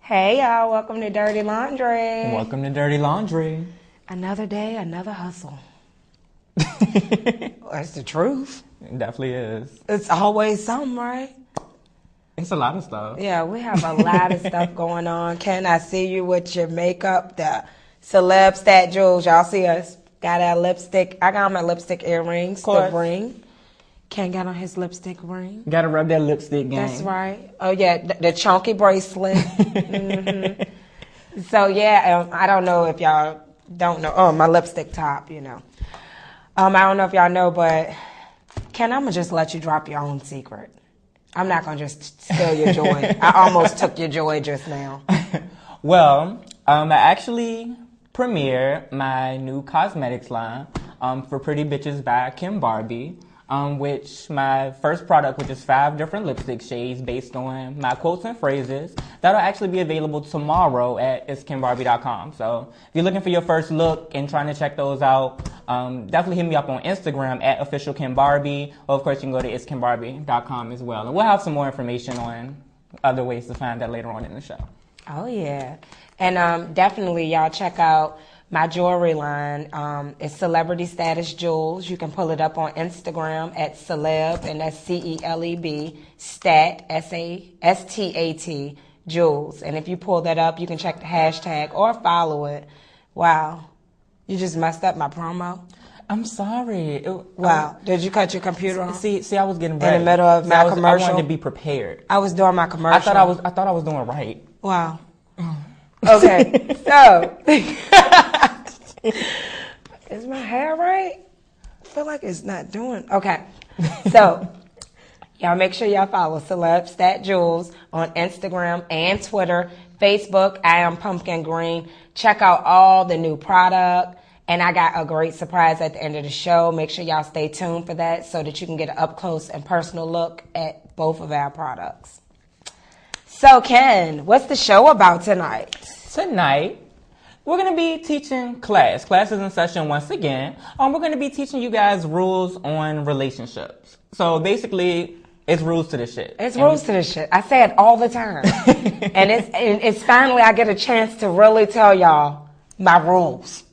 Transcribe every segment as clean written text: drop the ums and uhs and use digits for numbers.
Hey y'all, welcome to Dirty Laundry. Welcome to Dirty Laundry. Another day, another hustle. That's the truth. It definitely is. It's always something, right? It's a lot of stuff. Yeah, we have a lot of stuff going on. Ken, I see you with your makeup, the celeb stat jewels. Y'all see us. Got our lipstick. I got my lipstick earrings, the ring. Ken got on his lipstick ring. Gotta rub that lipstick game. That's right. Oh, yeah, the chunky bracelet. Mm-hmm. So, yeah, I don't know if y'all don't know. Oh, my lipstick top, you know. I don't know if y'all know, but Ken, I'm going to just let you drop your own secret. I'm not going to just steal your joy. I almost took your joy just now. Well, I actually premiered my new cosmetics line for Pretty Bitches by KenBarbie. Which my first product, which is 5 different lipstick shades based on my quotes and phrases, that'll actually be available tomorrow at KenBarbie.com. So if you're looking for your first look and trying to check those out, definitely hit me up on Instagram at officialKenBarbie. Or of course you can go to KenBarbie.com as well. And we'll have some more information on other ways to find that later on in the show. Oh yeah. And definitely y'all check out my jewelry line. It's Celebrity Status Jewels. You can pull it up on Instagram at celeb, and that's CELEB, stat, STAT, jewels. And if you pull that up, you can check the hashtag or follow it. Wow. You just messed up my promo. I'm sorry. Wow. Did you cut your computer on? See, I was getting ready. In the middle of my commercial? I wanted to be prepared. I was doing my commercial. I thought I was doing right. Wow. Okay, so is my hair right? I feel like it's not doing. Okay, so y'all make sure y'all follow Celeb Stat Jewels on Instagram and Twitter, Facebook. I am Pumpkin Green. Check out all the new product, and I got a great surprise at the end of the show. Make sure y'all stay tuned for that so that you can get an up close and personal look at both of our products. So, Ken, what's the show about tonight? Tonight, we're going to be teaching class. Class is in session once again. We're going to be teaching you guys rules on relationships. So, basically, it's rules to the shit. It's rules to the shit. I say it all the time. And it's finally I get a chance to really tell y'all my rules.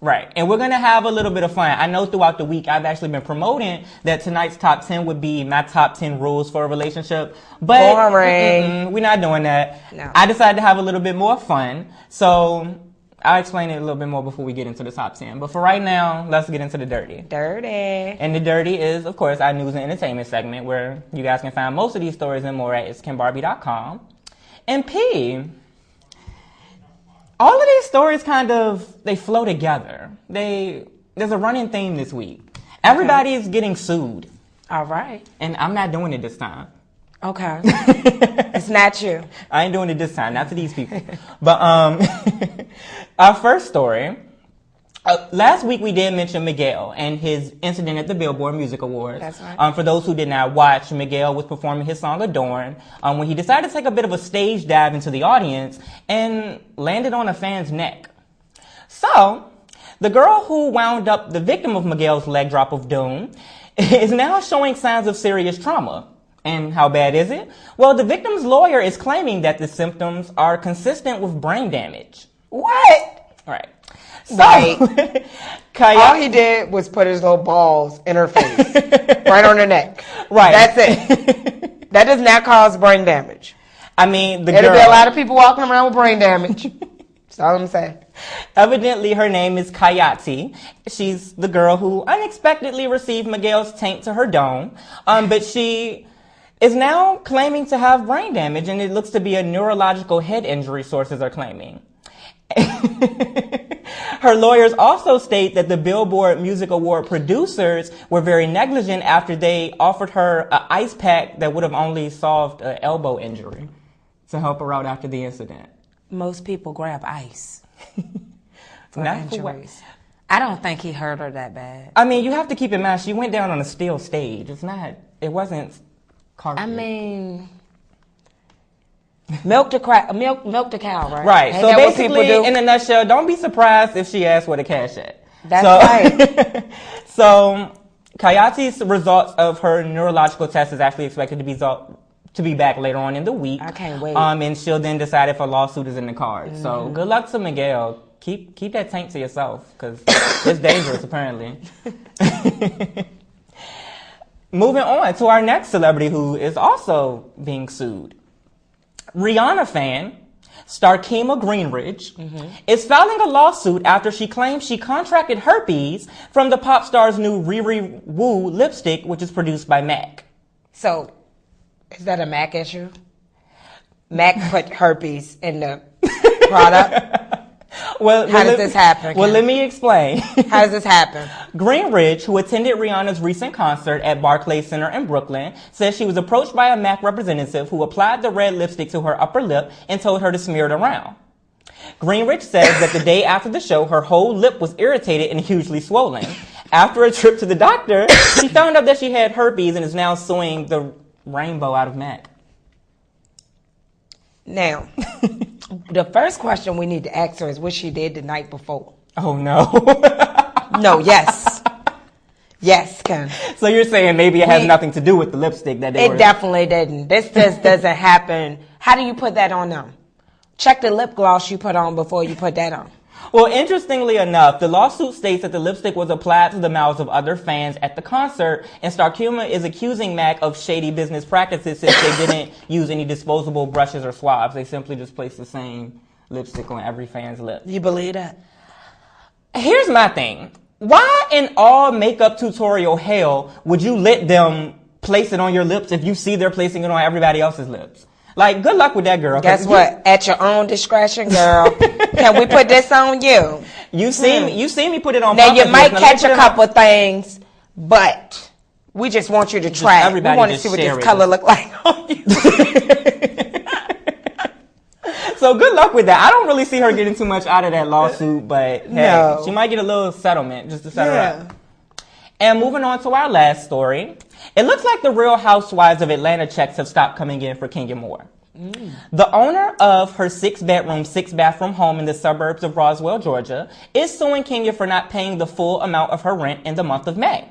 Right. And we're going to have a little bit of fun. I know throughout the week I've actually been promoting that tonight's top 10 would be my top 10 rules for a relationship. But we're not doing that. No. I decided to have a little bit more fun. So I'll explain it a little bit more before we get into the top 10. But for right now, let's get into the dirty. Dirty. And the dirty is, of course, our news and entertainment segment where you guys can find most of these stories and more at KenBarbie.com. And P, all of these stories they flow together. There's a running theme this week. Everybody is getting sued. All right. And I'm not doing it this time. Okay. It's not you. I ain't doing it this time, not to these people. But our first story, last week we did mention Miguel and his incident at the Billboard Music Awards. That's right. For those who did not watch, Miguel was performing his song Adorn when he decided to take a bit of a stage dive into the audience and landed on a fan's neck. So, the girl who wound up the victim of Miguel's leg drop of doom is now showing signs of serious trauma. And how bad is it? Well, the victim's lawyer is claiming that the symptoms are consistent with brain damage. What? Right. So, Right. All he did was put his little balls in her face. Right on her neck. Right. That's it. That does not cause brain damage. I mean, There'll be a lot of people walking around with brain damage. That's all I'm saying. Evidently, her name is Kayati. She's the girl who unexpectedly received Miguel's taint to her dome. But she is now claiming to have brain damage, and it looks to be a neurological head injury, sources are claiming. Her lawyers also state that the Billboard Music Award producers were very negligent after they offered her an ice pack that would have only solved an elbow injury to help her out after the incident. Most people grab ice for Not injuries. I don't think he hurt her that bad. I mean, you have to keep in mind, she went down on a steel stage. It wasn't carpet. I mean, milk the cow, right? Right. Ain't so that basically, what people do? in a nutshell, don't be surprised if she asks where the cash at. That's right. So, Kayati's results of her neurological test is actually expected to be to be back later on in the week. I can't wait. And she'll then decide if a lawsuit is in the cards. So good luck to Miguel. Keep that taint to yourself, because it's dangerous, apparently. Moving on to our next celebrity who is also being sued. Rihanna fan Starkema Greenridge is filing a lawsuit after she claims she contracted herpes from the pop star's new Rih Rih Woo lipstick, which is produced by MAC. So, is that a MAC issue? MAC put herpes in the product? How does this happen? Well, let me explain. How does this happen? Greenridge, who attended Rihanna's recent concert at Barclays Center in Brooklyn, says she was approached by a MAC representative who applied the red lipstick to her upper lip and told her to smear it around. Greenridge says that the day after the show, her whole lip was irritated and hugely swollen. After a trip to the doctor, she found out that she had herpes and is now suing the rainbow out of MAC. Now, the first question we need to ask her is what she did the night before. Oh, no. No, yes. Yes, Ken. So you're saying maybe it has nothing to do with the lipstick that they were... It definitely didn't. This just doesn't happen. How do you put that on them? Check the lip gloss you put on before you put that on. Well, interestingly enough, the lawsuit states that the lipstick was applied to the mouths of other fans at the concert, and Starkema is accusing MAC of shady business practices since they didn't use any disposable brushes or swabs. They simply just placed the same lipstick on every fan's lip. You believe that? Here's my thing. Why in all makeup tutorial hell would you let them place it on your lips if you see they're placing it on everybody else's lips? Like, good luck with that, girl. Guess what? At your own discretion, girl. Can we put this on you? You see me put it on. Now, you might catch a couple things, but we just want you to try it. We want to see what this color look like on you. So good luck with that. I don't really see her getting too much out of that lawsuit, but hey, she might get a little settlement just to set her up. And moving on to our last story. It looks like the Real Housewives of Atlanta checks have stopped coming in for Kenya Moore. The owner of her 6-bedroom, 6-bathroom home in the suburbs of Roswell, Georgia, is suing Kenya for not paying the full amount of her rent in the month of May.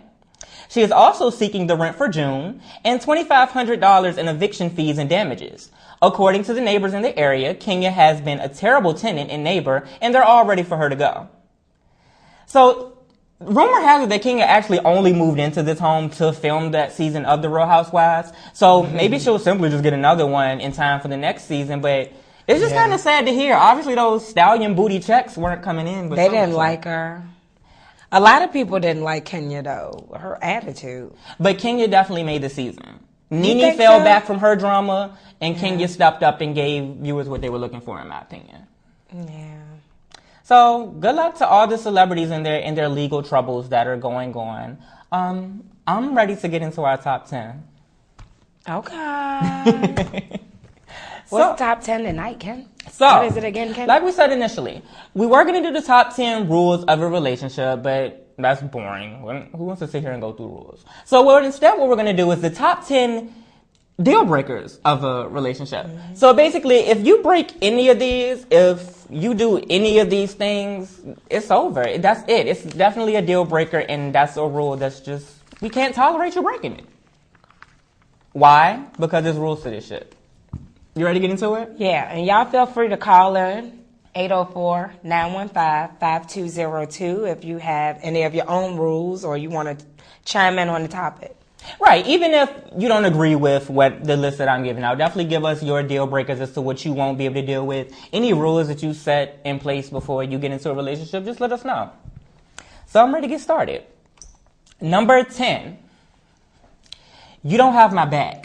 She is also seeking the rent for June and $2,500 in eviction fees and damages. According to the neighbors in the area, Kenya has been a terrible tenant and neighbor, and they're all ready for her to go. So, rumor has it that Kenya actually only moved into this home to film that season of The Real Housewives. So maybe she'll simply just get another one in time for the next season. But it's just kind of sad to hear. Obviously, those stallion booty checks weren't coming in. But they didn't like her. A lot of people didn't like Kenya, though. Her attitude. But Kenya definitely made the season. Nene fell back from her drama, and Kenya stepped up and gave viewers what they were looking for, in my opinion. Yeah. So, good luck to all the celebrities in their legal troubles that are going on. I'm ready to get into our top 10. Okay. What's top 10 tonight, Ken? So, what is it again, Ken? Like we said initially, we were going to do the top 10 rules of a relationship, but that's boring. Who wants to sit here and go through rules? So, instead what we're going to do is the top 10 deal breakers of a relationship. So basically, if you break any of these, if you do any of these things, it's over. That's it. It's definitely a deal breaker, and that's a rule that's just, we can't tolerate you breaking it. Why? Because there's rules to this shit. You ready to get into it? Yeah, and y'all feel free to call in 804-915-5202 if you have any of your own rules or you want to chime in on the topic. Right. Even if you don't agree with what the list that I'm giving out, definitely give us your deal breakers as to what you won't be able to deal with. Any rules that you set in place before you get into a relationship, just let us know. So I'm ready to get started. Number 10. You don't have my back.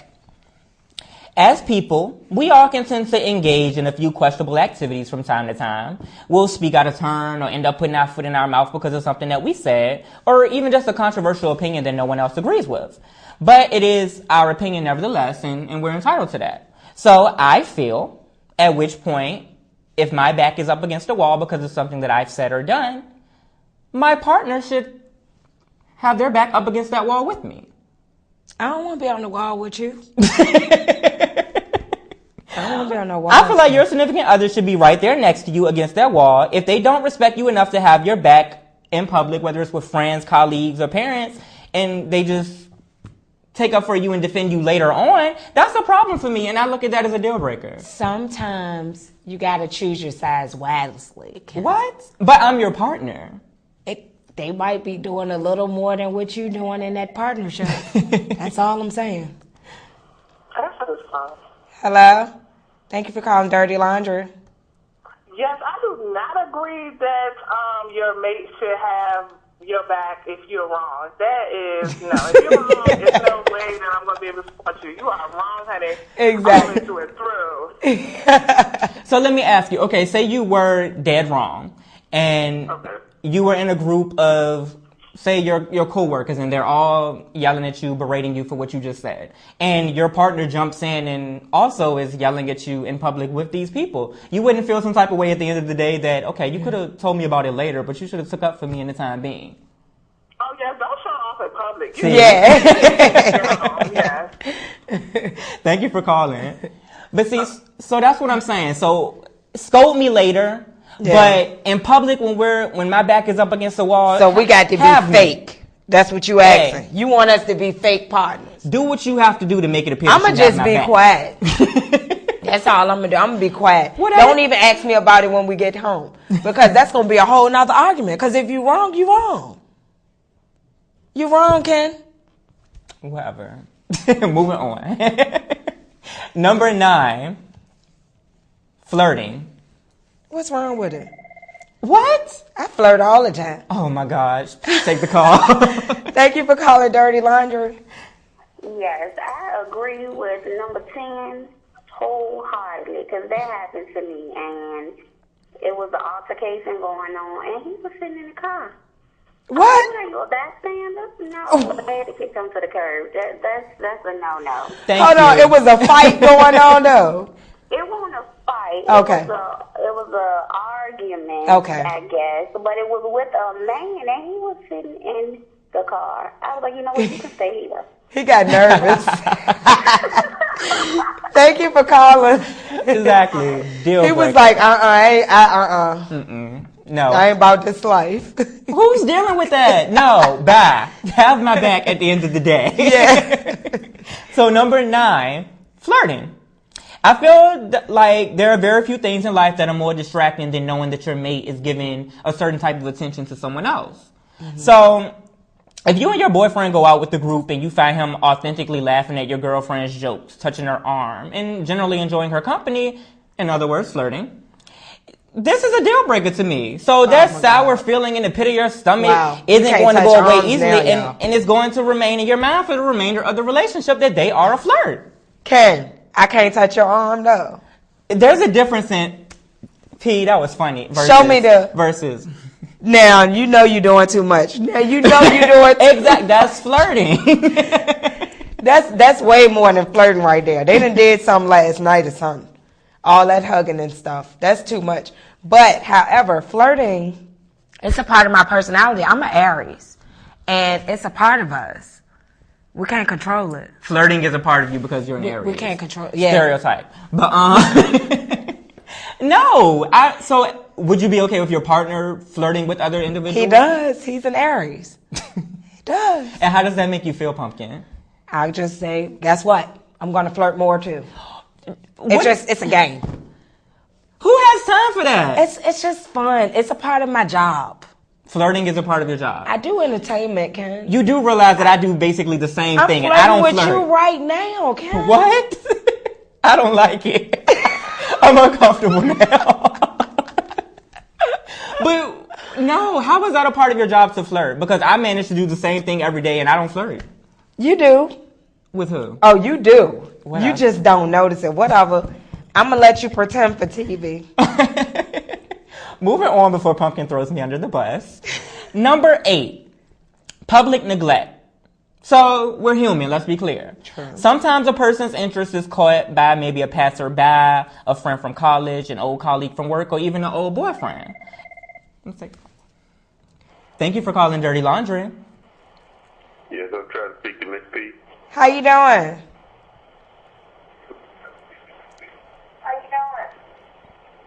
As people, we all can tend to engage in a few questionable activities from time to time. We'll speak out of turn or end up putting our foot in our mouth because of something that we said, or even just a controversial opinion that no one else agrees with. But it is our opinion nevertheless, and we're entitled to that. So I feel, at which point, if my back is up against a wall because of something that I've said or done, my partner should have their back up against that wall with me. I don't want to be on the wall with you. I don't want to be on the wall. I feel like your significant other should be right there next to you against that wall. If they don't respect you enough to have your back in public, whether it's with friends, colleagues, or parents, and they just take up for you and defend you later on, that's a problem for me, and I look at that as a deal breaker. Sometimes you gotta choose your sides wisely. What? But I'm your partner. They might be doing a little more than what you're doing in that partnership. That's all I'm saying. Hello? Thank you for calling Dirty Laundry. Yes, I do not agree that your mate should have your back if you're wrong. That is, no. If you're wrong, there's no way that I'm going to be able to support you. You are wrong, honey. Exactly. All the way through. So let me ask you, okay, say you were dead wrong, and you were in a group of, say, your coworkers, and they're all yelling at you, berating you for what you just said. And your partner jumps in and also is yelling at you in public with these people. You wouldn't feel some type of way at the end of the day that, okay, you could have told me about it later, but you should have took up for me in the time being. Oh, yes, don't show off in public. Yeah. Thank you for calling. But see, so that's what I'm saying. So scold me later. Yeah. But in public, when my back is up against the wall, so we got to be fake. That's what you asking. Hey, you want us to be fake partners. Do what you have to do to make it appear. I'm gonna just be quiet. That's all I'm gonna do. I'm gonna be quiet. Don't even ask me about it when we get home, because that's gonna be a whole nother argument. Because if you wrong, you wrong. You wrong, Ken. Whatever. Moving on. Number 9, flirting. What's wrong with it? What? I flirt all the time. Oh my gosh. Please take the call. Thank you for calling Dirty Laundry. Yes, I agree with number 10 wholeheartedly, because that happened to me, and it was an altercation going on, and he was sitting in the car. What? I'm like, well, that stand up? No, I had to kick him to the curb. That's a no-no. Hold on, it was a fight going on though. It wasn't a fight. Okay. It was a argument, okay, I guess. But it was with a man, and he was sitting in the car. I was like, you know what, you can stay here. He got nervous. Thank you for calling. Exactly. Deal he breaker. was like, no. I ain't about this life. Who's dealing with that? No, bye. Have my back at the end of the day. Yeah. So number 9, flirting. I feel like there are very few things in life that are more distracting than knowing that your mate is giving a certain type of attention to someone else. Mm-hmm. So if you and your boyfriend go out with the group and you find him authentically laughing at your girlfriend's jokes, touching her arm, and generally enjoying her company, in other words, flirting, this is a deal breaker to me. So that sour feeling in the pit of your stomach isn't going to go away easily, and it's going to remain in your mind for the remainder of the relationship that they are a flirt. Ken, I can't touch your arm, though. There's a difference in... P, that was funny. Show me the... Versus... Now, you know you're doing too much. Now, you know you're doing... Exactly. That's flirting. That's way more than flirting right there. They done did something last night or something. All that hugging and stuff. That's too much. But, however, flirting, it's a part of my personality. I'm an Aries. And it's a part of us. We can't control it. Flirting is a part of you because you're an Aries. We can't control it. Yeah. Stereotype. But, no. So, would you be okay with your partner flirting with other individuals? He does. He's an Aries. He does. And how does that make you feel, Pumpkin? I'll just say, guess what? I'm going to flirt more, too. It's a game. Who has time for that? It's just fun. It's a part of my job. Flirting is a part of your job. I do entertainment, Ken. You do realize that I do basically the same thing, and I don't flirt. I'm flirting with you right now, Ken. What? I don't like it. I'm uncomfortable now. But no, how is that a part of your job to flirt? Because I manage to do the same thing every day, and I don't flirt. You do. With who? Oh, you do. What you else? just don't notice it. Whatever. I'm going to let you pretend for TV. Moving on before Pumpkin throws me under the bus. Number 8, public neglect. So we're human, let's be clear. True. Sometimes a person's interest is caught by maybe a passerby, a friend from college, an old colleague from work, or even an old boyfriend. Thank you for calling Dirty Laundry. Yes, I'm trying to speak to Miss P. How you doing?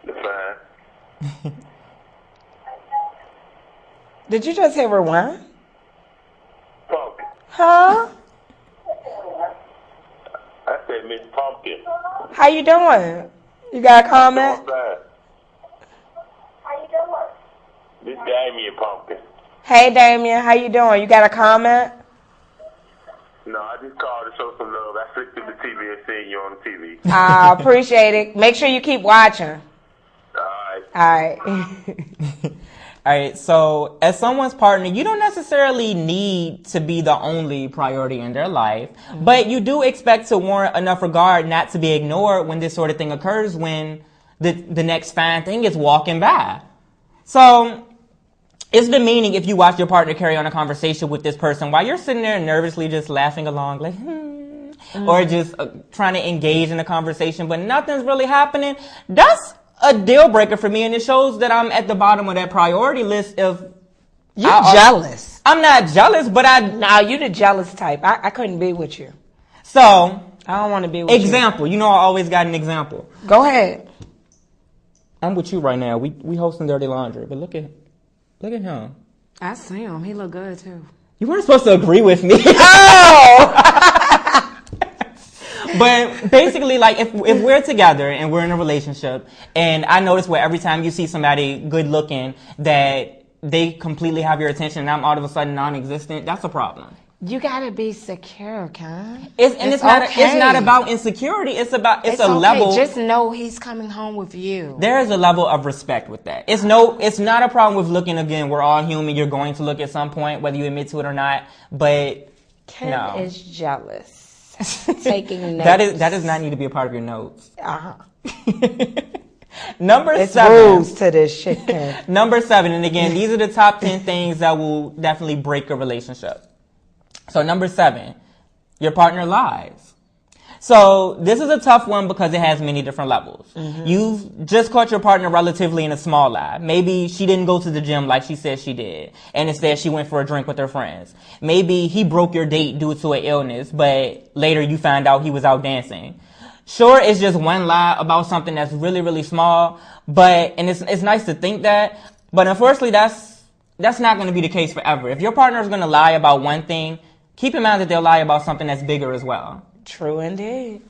Fine. Did you just hit rewind? Pumpkin. Huh? Miss Pumpkin. How you doing? You got a comment? How you doing? This Damien Pumpkin. Hey, Damien, how you doing? You got a comment? No, I just called to show some love. I flicked through the TV and seen you on the TV. I appreciate it. Make sure you keep watching. Alright. All right. All right, so as someone's partner, you don't necessarily need to be the only priority in their life, but you do expect to warrant enough regard not to be ignored when this sort of thing occurs, when the next fine thing is walking by. So it's demeaning if you watch your partner carry on a conversation with this person while you're sitting there nervously just laughing along like, or just trying to engage in a conversation, but nothing's really happening. That's a deal breaker for me, and it shows that I'm at the bottom of that priority list. If You jealous. I'm not jealous, but No, you the jealous type. I couldn't be with you. So, I don't want to be with example. You know I always got an example. you. Go ahead. I'm with you right now. We hosting Dirty Laundry, but look at him. I see him. He look good, too. You weren't supposed to agree with me. Oh! But basically, like, if we're together and we're in a relationship, and I notice where every time you see somebody good looking that they completely have your attention and I'm all of a sudden non-existent, that's a problem. You gotta be secure, Ken. It's not about insecurity. It's a okay. level. Just know he's coming home with you. There is a level of respect with that. It's not a problem with looking again. We're all human. You're going to look at some point, whether you admit to it or not. But Ken no. is jealous. Taking notes. That does not need to be a part of your notes. Number It's 7. rules to this shit, Ken. Number 7, and again, these are the top 10 things that will definitely break a relationship. So number 7, your partner lies. So this is a tough one because it has many different levels. Mm-hmm. You've just caught your partner relatively in a small lie. Maybe she didn't go to the gym like she said she did, and instead she went for a drink with her friends. Maybe he broke your date due to an illness, but later you find out he was out dancing. Sure, it's just one lie about something that's really, really small, and it's nice to think that, but unfortunately that's not going to be the case forever. If your partner is going to lie about one thing, keep in mind that they'll lie about something that's bigger as well. True indeed.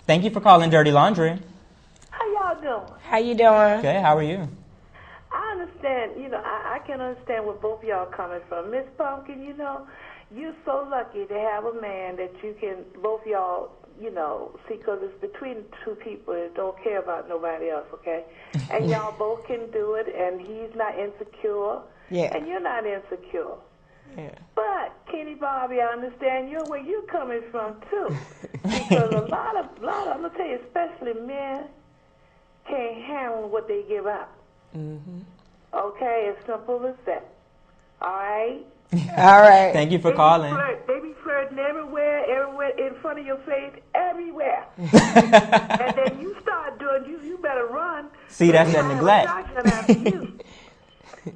Thank you for calling Dirty Laundry. How y'all doing? How you doing? Okay, how are you? I understand, I can understand where both y'all coming from. Miss Pumpkin, you're so lucky to have a man that you can, both y'all, see, because it's between two people that don't care about nobody else, okay? And y'all both can do it, and he's not insecure, and you're not insecure. Yeah. But, KenBarbie, I understand where you're coming from, too. Because a lot of, I'm going to tell you, especially men, can't handle what they give up. Mm-hmm. Okay, as simple as that. All right? All right. Thank you for calling. They be flirting everywhere, in front of your face, everywhere. And then you start doing, you better run. See, that's that neglect.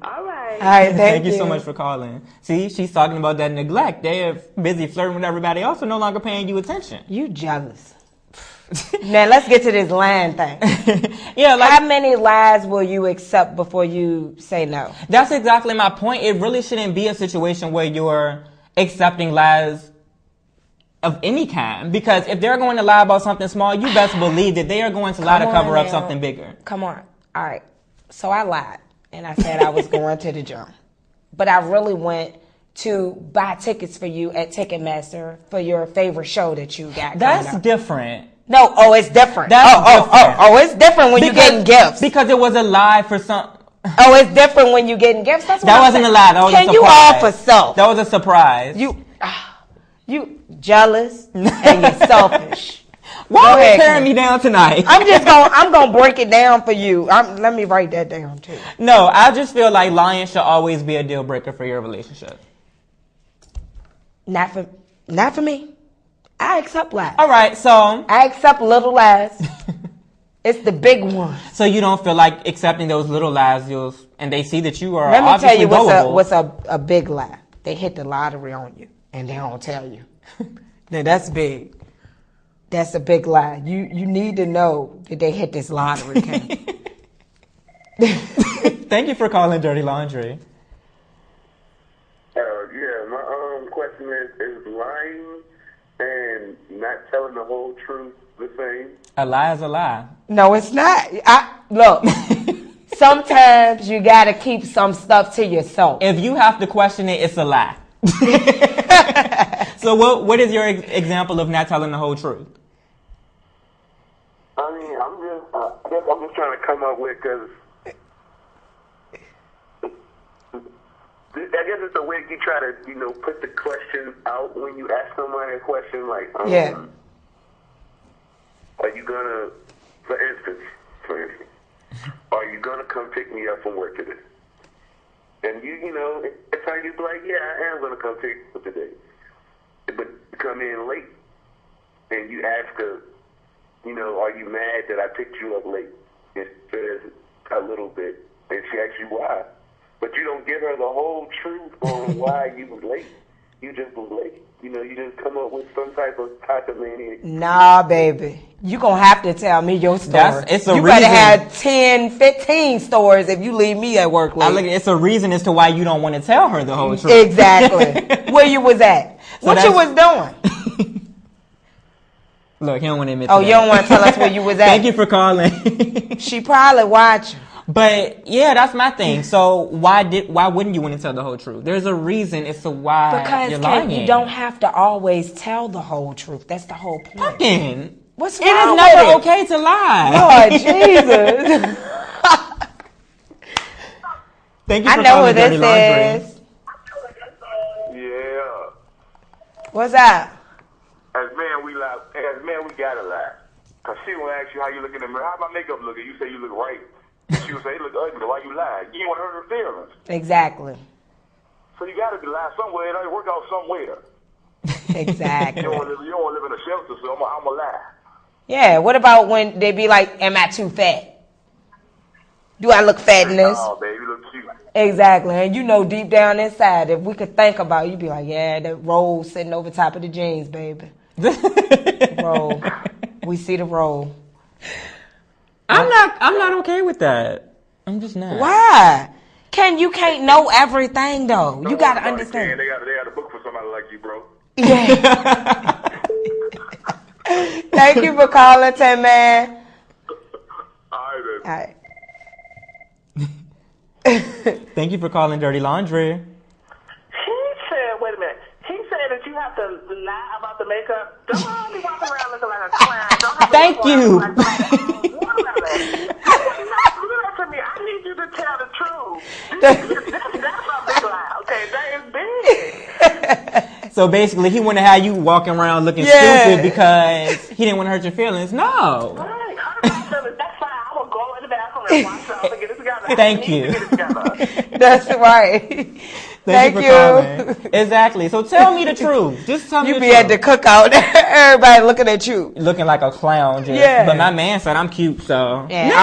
All right. All right, Thank you so much for calling. See, she's talking about that neglect. They're busy flirting with everybody else and no longer paying you attention. You jealous. Now, let's get to this lying thing. Yeah, like, how many lies will you accept before you say no? That's exactly my point. It really shouldn't be a situation where you're accepting lies of any kind. Because if they're going to lie about something small, you best believe that they are going to lie to cover up something bigger. Come on. All right. So I lied. And I said I was going to the gym. But I really went to buy tickets for you at Ticketmaster for your favorite show that you got. That's different. No, it's different. Different. It's different when you're getting gifts. Because it was a lie for some... Oh, it's different when you're getting gifts? That's what that wasn't a lie. That was a surprise. Can you all for self? That was a surprise. You jealous and you're selfish. Why are you tearing me down tonight? I'm gonna break it down for you. Let me write that down too. No, I just feel like lying should always be a deal breaker for your relationship. Not for me. I accept lies. All right, so I accept little lies. It's the big one. So you don't feel like accepting those little lies, and they see that you are Let me obviously tell you gullible. what's a big lie. They hit the lottery on you and they don't tell you. Now that's big. That's a big lie. You need to know that they hit this lottery. Thank you for calling Dirty Laundry. My question is lying and not telling the whole truth the same. A lie is a lie. No, it's not. Look, sometimes you got to keep some stuff to yourself. If you have to question it, it's a lie. So what is your example of not telling the whole truth? I mean, I guess I'm just trying to come up with, because I guess it's a way you try to, put the question out when you ask somebody a question, like, Yeah. Are you gonna, for instance, are you gonna come pick me up from work today? And it's how you be like, yeah, I am gonna come pick you up today. But you come in late, and you ask her, are you mad that I picked you up late? It says a little bit, and she asks you why. But you don't give her the whole truth on why you was late. You just was late. You just come up with some type of cockamamie. Nah, baby. You going to have to tell me your story. It's a you reason. better have 10, 15 stories if you leave me at work late. It's a reason as to why you don't want to tell her the whole truth. Exactly. Where you was at. So what you was doing. Look, he don't want to admit to Oh, that. you don't want to tell us where you was at. Thank you for calling. She probably watching. But yeah, that's my thing. So why wouldn't you want to tell the whole truth? There's a reason as to why you're lying. Because you don't have to always tell the whole truth. That's the whole point. Fucking. What's It wrong is never with okay to lie. Lord Jesus. Thank you I for know calling what Dirty this Laundry. is. Yeah. What's that? As men, we lie. As men, we gotta lie. Cause she will ask you how you look in the mirror. How my makeup looking? You say you look right. She will say, it look ugly. Why you lie? You don't want to hurt her feelings. Exactly. So you gotta lie somewhere. It ain't work out somewhere. Exactly. You don't want to live in a shelter, so I'm gonna lie. Yeah, what about when they be like, am I too fat? Do I look fat in this? Oh, baby, you look cute. Exactly. And deep down inside, if we could think about it, you'd be like, yeah, that roll sitting over top of the jeans, baby. Roll. We see the roll. I'm not okay with that. I'm just not. Why? You can't know everything though. You gotta understand. They got a book for somebody like you, bro. Yeah. Thank you for calling, Tim, man. All right, All right. Thank you for calling Dirty Laundry. He said, wait a minute. He said that you have to lie about the makeup. Don't be walking around looking like a clown. Don't have to Thank walk you. around like a clown. Do that to me. I need you to tell the truth. That's a big lie. Okay, that is big. So basically, he wanted to have you walking around looking stupid because he didn't want to hurt your feelings. No. Right, hurt my feelings. That's fine. I will go in the bathroom and wash up and get it together. Thank I need you. to get it together. That's right. Thank you for calling. Exactly. So tell me the truth. Just tell me You the be truth. at the cookout, everybody looking at you. Looking like a clown, just. Yeah. But my man said I'm cute, so. Yeah, No.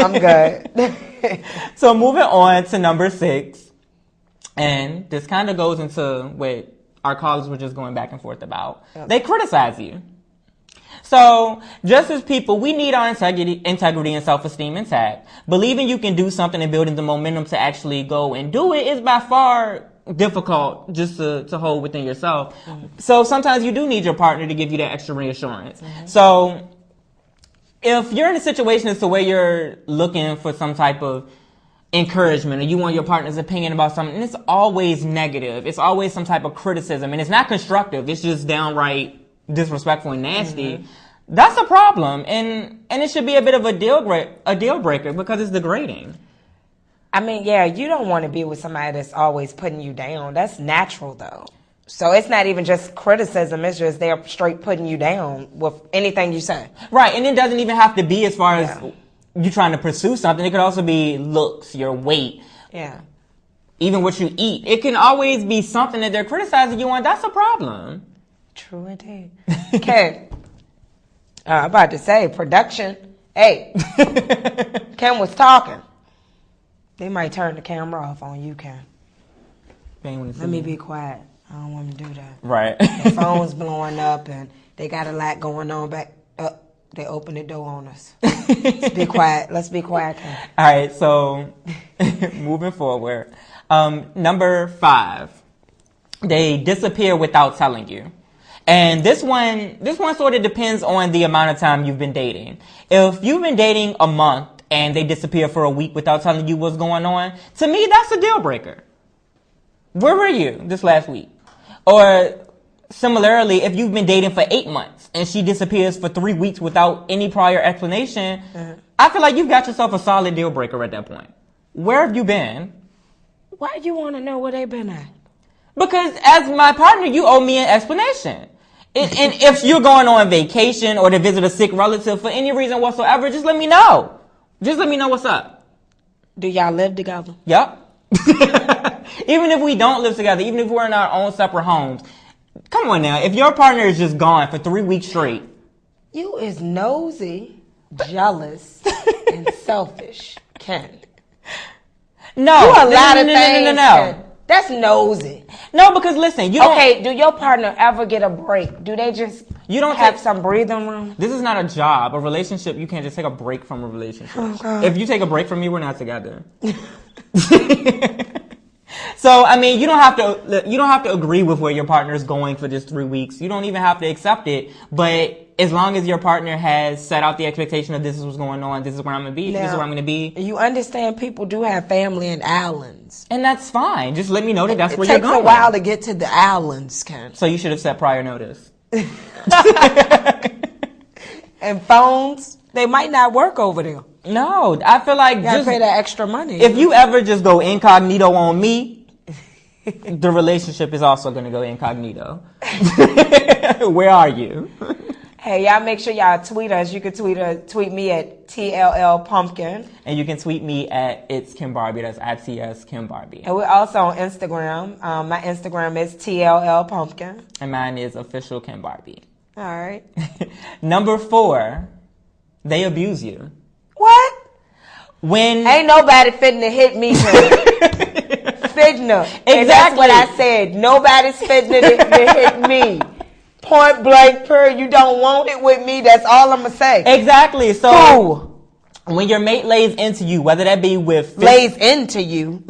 I'm good. I'm good. So moving on to number 6. And this kind of goes into what our callers were just going back and forth about. Yep. They criticize you. So, just as people, we need our integrity and self-esteem intact. Believing you can do something and building the momentum to actually go and do it is by far difficult just to hold within yourself. Mm-hmm. So sometimes you do need your partner to give you that extra reassurance. Mm-hmm. So if you're in a situation as to where you're looking for some type of encouragement or you want your partner's opinion about something, and it's always negative. It's always some type of criticism, and it's not constructive. It's just downright disrespectful and nasty. Mm-hmm. That's a problem, and it should be a bit of a deal breaker because it's degrading. I mean, yeah, you don't want to be with somebody that's always putting you down. That's natural, though. So it's not even just criticism. It's just they're straight putting you down with anything you say. Right, and it doesn't even have to be as far as you trying to pursue something. It could also be looks, your weight. Yeah. Even what you eat. It can always be something that they're criticizing you on. That's a problem. True indeed. Okay. I'm about to say, production. Hey. Ken was talking. They might turn the camera off on you, Ken. Let me be quiet. I don't want to do that. Right. The phone's blowing up and they got a lot going on back up. They opened the door on us. Let's be quiet. Let's be quiet, Ken. All right, so moving forward. Number 5, they disappear without telling you. And this one sort of depends on the amount of time you've been dating. If you've been dating a month and they disappear for a week without telling you what's going on, to me, that's a deal breaker. Where were you this last week? Or similarly, if you've been dating for 8 months and she disappears for 3 weeks without any prior explanation, I feel like you've got yourself a solid deal breaker at that point. Where have you been? Why do you want to know where they been at? Because as my partner, you owe me an explanation. And if you're going on vacation or to visit a sick relative for any reason whatsoever, just let me know. Just let me know what's up. Do y'all live together? Yep. Even if we don't live together, even if we're in our own separate homes, come on now. If your partner is just gone for 3 weeks straight. You is nosy, jealous, and selfish, Ken. No. You a lot of things, No. Ken. That's nosy. No, because listen, you don't... Okay, do your partner ever get a break? Do they just have some breathing room? This is not a job. A relationship, you can't just take a break from a relationship. Oh, if you take a break from me, we're not together. So, I mean, you don't have to agree with where your partner is going for just 3 weeks. You don't even have to accept it. But as long as your partner has set out the expectation of this is what's going on, this is where I'm going to be, this is where I'm going to be. You understand people do have family in islands. And that's fine. Just let me know that that's where you're going. It takes a while to get to the islands, Ken. So you should have set prior notice. And phones, they might not work over there. No, I feel like you gotta pay that extra money. If you ever just go incognito on me, the relationship is also going to go incognito. Where are you? Hey, y'all make sure y'all tweet us. You can tweet me at TLL Pumpkin. And you can tweet me at It's KenBarbie. That's at CS KenBarbie. And we're also on Instagram. My Instagram is TLL Pumpkin. And mine is official KenBarbie. All right. Number 4, they abuse you. What? When ain't nobody fitting to hit me. Fitting to. Exactly. And that's what I said. Nobody's fitting to hit me. Point blank, period. You don't want it with me. That's all I'm going to say. Exactly. So when your mate lays into you, whether that be with... Lays into you.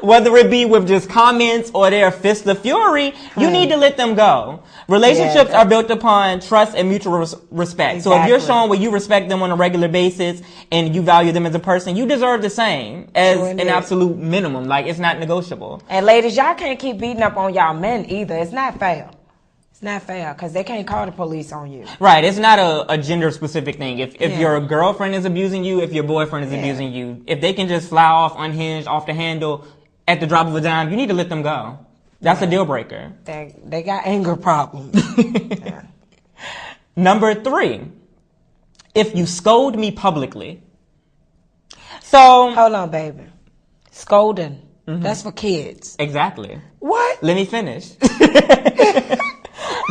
Whether it be with just comments or their fist of fury, you need to let them go. Relationships are built upon trust and mutual respect. Exactly. So if you're showing where you respect them on a regular basis and you value them as a person, you deserve the same as an absolute minimum. Like, it's not negotiable. And ladies, y'all can't keep beating up on y'all men either. It's not fair. It's not fair because they can't call the police on you. Right. It's not a gender-specific thing. If your girlfriend is abusing you, if your boyfriend is abusing you, if they can just fly off unhinged, off the handle at the drop of a dime, you need to let them go. That's a deal breaker. They got anger problems. Number 3, if you scold me publicly. So hold on, baby. Scolding. That's for kids. Exactly. What? Let me finish.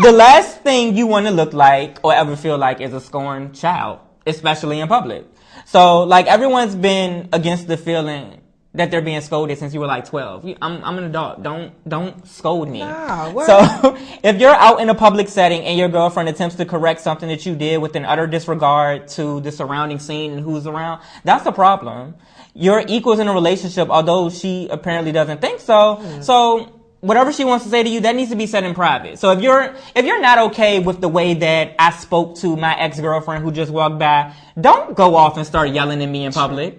The last thing you want to look like or ever feel like is a scorned child, especially in public. So, like, everyone's been against the feeling that they're being scolded since you were like 12. I'm an adult. Don't scold me. Nah, so if you're out in a public setting and your girlfriend attempts to correct something that you did with an utter disregard to the surrounding scene and who's around, that's a problem. You're equals in a relationship, although she apparently doesn't think so. So whatever she wants to say to you, that needs to be said in private. So if you're not okay with the way that I spoke to my ex-girlfriend who just walked by, don't go off and start yelling at me in public.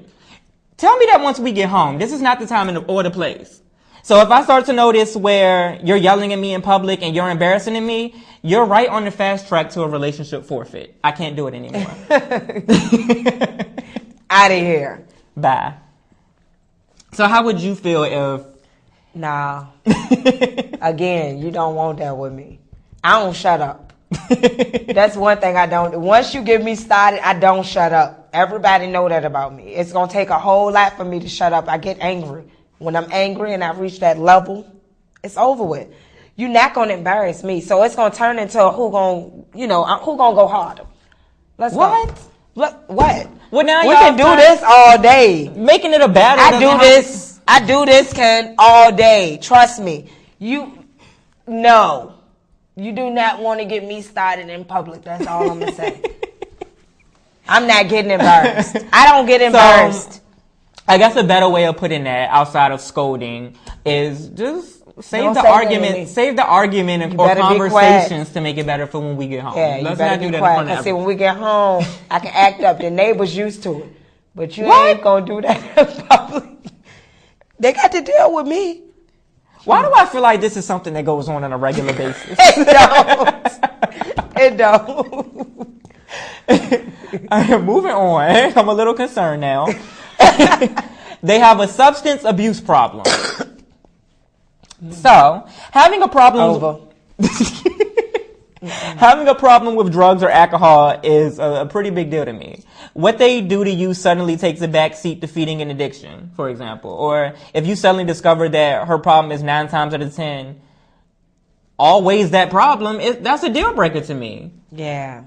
Tell me that once we get home. This is not the time or the place. So if I start to notice where you're yelling at me in public and you're embarrassing me, you're right on the fast track to a relationship forfeit. I can't do it anymore. Out of here. Bye. So how would you feel if... Nah. Again, you don't want that with me. I don't shut up. That's one thing I don't do. Once you get me started, I don't shut up. Everybody know that about me. It's going to take a whole lot for me to shut up. I get angry. When I'm angry and I reach that level, it's over with. You're not going to embarrass me. So it's going to turn into who going to go harder. Let's go. Look, what? Well, now we can do this all day. Making it a battle. I do this, Ken, all day. Trust me. No. You do not want to get me started in public. That's all I'm going to say. I'm not getting embarrassed. I don't get embarrassed. I guess a better way of putting that outside of scolding is just Save the argument or conversations to make it better for when we get home. Yeah, Let's you better not do be that quiet. in front of Cause see, when we get home, I can act up. The neighbors used to it, but you ain't gonna do that in public. They got to deal with me. Why do I feel like this is something that goes on a regular basis? It don't. Moving on. I'm a little concerned now. They have a substance abuse problem. So, having a problem with drugs or alcohol is a pretty big deal to me. What they do to you suddenly takes a back seat to feeding an addiction, for example. Or if you suddenly discover that her problem is 9 times out of 10 always that problem, that's a deal breaker to me. Yeah.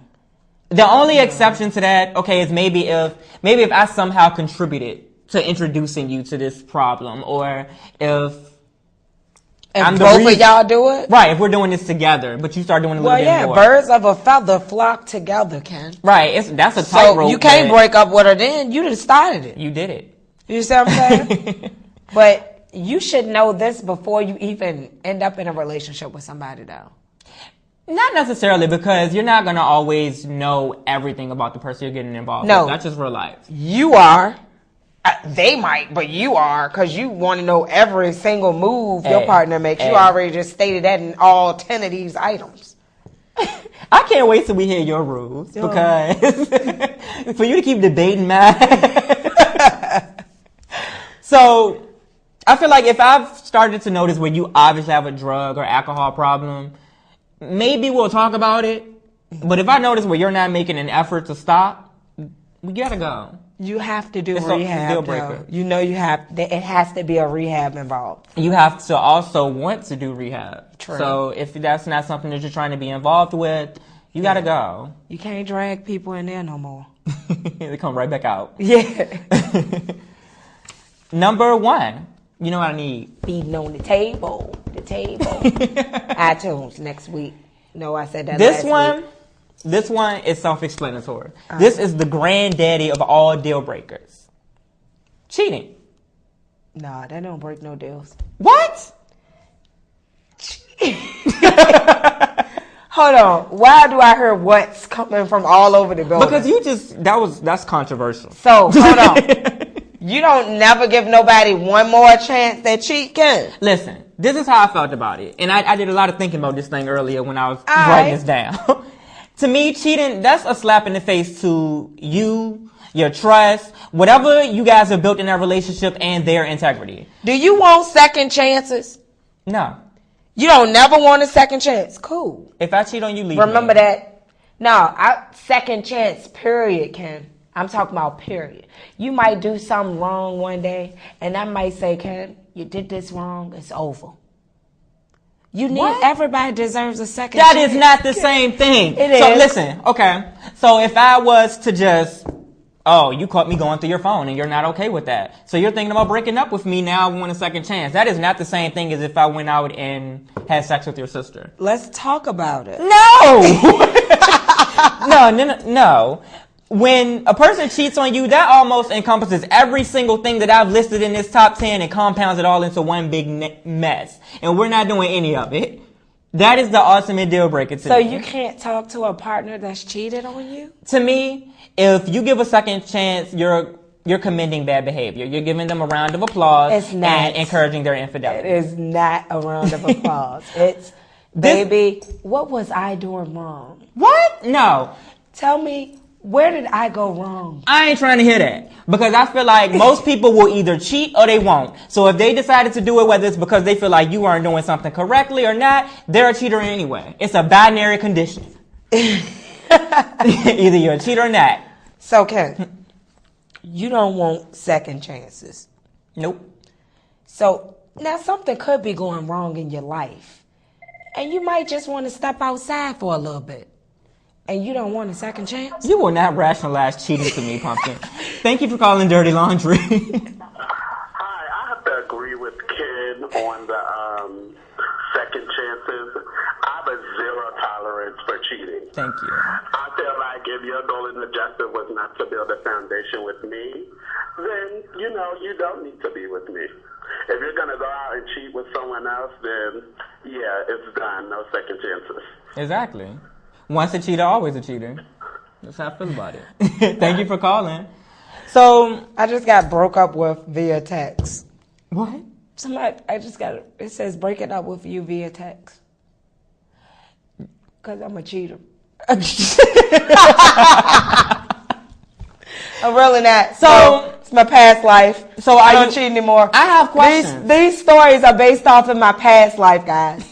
The only exception to that, okay, is maybe if I somehow contributed to introducing you to this problem, or if both of y'all do it? Right, if we're doing this together, but you start doing a little bit more. Birds of a feather flock together, Ken. Right, that's a tightrope. So you can't break up with her then. You done started it. You did it. You see what I'm saying? But you should know this before you even end up in a relationship with somebody, though. Not necessarily, because you're not going to always know everything about the person you're getting involved with. That's just real life. You are. They might, but you are, because you want to know every single move your partner makes. You already just stated that in all 10 of these items. I can't wait till we hear your rules, because for you to keep debating mine. So, I feel like if I've started to notice where you obviously have a drug or alcohol problem, maybe we'll talk about it. But if I notice where you're not making an effort to stop, we gotta go. You have to do rehab. Deal breaker. You know you have. It has to be a rehab involved. You have to also want to do rehab. True. So if that's not something that you're trying to be involved with, you gotta go. You can't drag people in there no more. They come right back out. Yeah. Number 1. You know what I need? Feeding on the table. iTunes next week. No, I said that last week. This one is self-explanatory. This is the granddaddy of all deal breakers. Cheating. Nah, that don't break no deals. What? Hold on. Why do I hear what's coming from all over the building? Because that's controversial. So, hold on. You don't never give nobody one more chance that cheat can. Listen, this is how I felt about it. And I did a lot of thinking about this thing earlier when I was writing this down. To me, cheating, that's a slap in the face to you, your trust, whatever you guys have built in that relationship, and their integrity. Do you want second chances? No. You don't never want a second chance? Cool. If I cheat on you, leave Remember me. that? No, second chance, period, Ken. I'm talking about period. You might do something wrong one day, and I might say, Ken, you did this wrong, it's over. Everybody deserves a second chance. That is not the same thing. It is. So listen, okay. So if I was to just, you caught me going through your phone and you're not okay with that. So you're thinking about breaking up with me, now I want a second chance. That is not the same thing as if I went out and had sex with your sister. Let's talk about it. No! No. When a person cheats on you, that almost encompasses every single thing that I've listed in this top 10 and compounds it all into one big mess. And we're not doing any of it. That is the ultimate deal breaker to me. So you can't talk to a partner that's cheated on you? To me, if you give a second chance, you're commending bad behavior. You're giving them a round of applause. It's not. And encouraging their infidelity. It is not a round of applause. It's, baby, what was I doing wrong? What? No. Tell me, where did I go wrong? I ain't trying to hear that. Because I feel like most people will either cheat or they won't. So if they decided to do it, whether it's because they feel like you aren't doing something correctly or not, they're a cheater anyway. It's a binary condition. Either you're a cheater or not. So, Ken, you don't want second chances. Nope. So, now something could be going wrong in your life. And you might just want to step outside for a little bit. And you don't want a second chance? You will not rationalize cheating to me, Pumpkin. Thank you for calling Dirty Laundry. Hi, I have to agree with Ken on the second chances. I have a zero tolerance for cheating. Thank you. I feel like if your goal and objective was not to build a foundation with me, then, you know, you don't need to be with me. If you're going to go out and cheat with someone else, then, yeah, it's done. No second chances. Exactly. Once a cheater, always a cheater. That's how I feel about it. Thank you for calling. So, I just got broke up with via text. what? Somebody, it says breaking up with you via text. Because I'm a cheater. I'm really not. So it's my past life. So I don't cheat anymore. I have questions. These stories are based off of my past life, guys.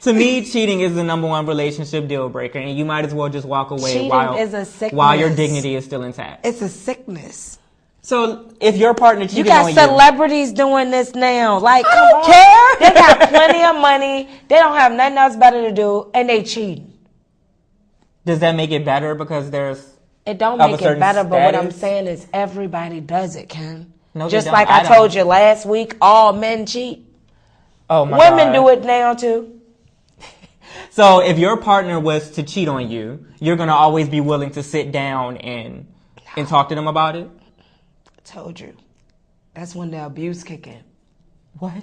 To me, cheating is the number one relationship deal breaker, and you might as well just walk away Cheating is a sickness. while your dignity is still intact. It's a sickness. So if your partner cheated You got on celebrities doing this now. Like, come on. care. They got plenty of money. They don't have nothing else better to do, and they cheating. does that make it better because there's It don't of a make it certain better, but what I'm status? saying is everybody does it, Ken. No, they Just don't. like I I told don't. you last week, all men cheat. oh my Women God. do it now too. So if your partner was to cheat on you, you're gonna always be willing to sit down and talk to them about it? I told you. That's when the abuse kick in. What?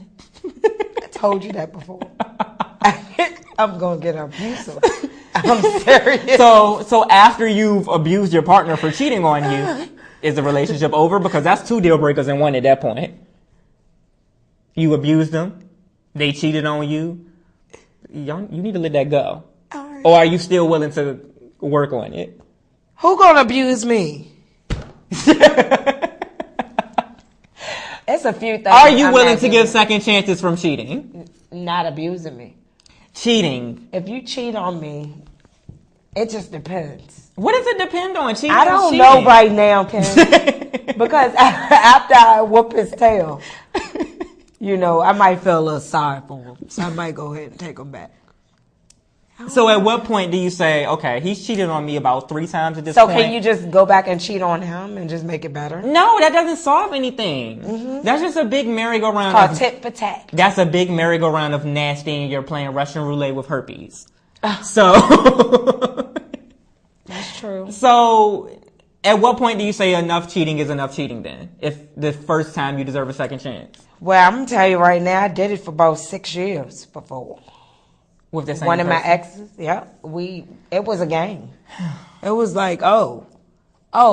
I told you that before. I'm gonna get abusive. I'm serious. So after you've abused your partner for cheating on you, is the relationship over? Because that's two deal breakers in one at that point. You abused them, they cheated on you. You need to let that go. Right. Or are you still willing to work on it? Who gonna abuse me? It's a few things. Are you I'm willing not to doing. give second chances from cheating? Not abusing me. Cheating. If you cheat on me, it just depends. What does it depend on? Cheating I is don't cheating. know right now, Ken. Because after I whoop his tail, you know, I might feel a little sorry for him. So I might go ahead and take him back. So at what point do you say, okay, he's cheated on me about 3 times at this So point? can you just go back and cheat on him and just make it better? No, that doesn't solve anything. That's just a big merry-go-round. Called of- tit for tat. That's a big merry-go-round of nasty, and you're playing Russian roulette with herpes. So, That's true. so at what point do you say enough cheating is enough cheating then? If the first time you deserve a second chance? Well, I'm going to tell you right now, I did it for about 6 years before. With the same One of my person? exes, yeah, it was a game. It was like, oh,